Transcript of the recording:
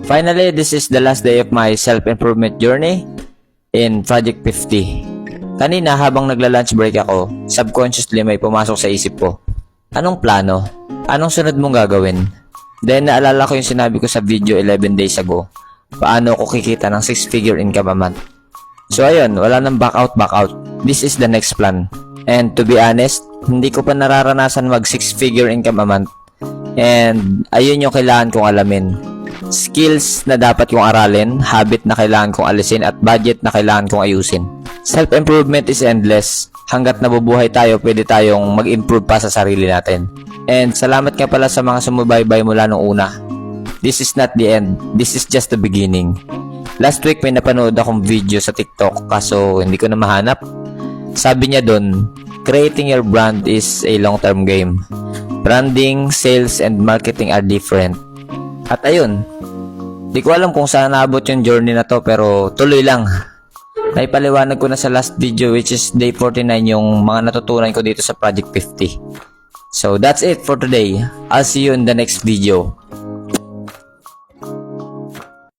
Finally, this is the last day of my self-improvement journey in Project 50. Kanina habang nagla-lunch break ako, subconsciously may pumasok sa isip ko. Anong plano? Anong sunod mong gagawin? Then naalala ko yung sinabi ko sa video 11 days ago. Paano ako kikita ng 6-figure income a month? So ayun, wala nang back out. This is the next plan. And to be honest, hindi ko pa nararanasan mag 6-figure income a month. And ayun yung kailangan kong alamin. Skills na dapat kong aralin, habit na kailangan kong alisin, at budget na kailangan kong ayusin. Self-improvement is endless. Hanggat nabubuhay tayo, pwede tayong mag-improve pa sa sarili natin. And salamat nga pala sa mga sumubaybay mula nung una. This is not the end. This is just the beginning. Last week may napanood akong video sa TikTok kaso hindi ko na mahanap. Sabi niya dun, creating your brand is a long-term game. Branding, sales, and marketing are different. At ayun, di ko alam kung saan naabot yung journey na to pero tuloy lang. Naipaliwanag ko na sa last video which is day 49 yung mga natutunan ko dito sa Project 50. So that's it for today. I'll see you in the next video.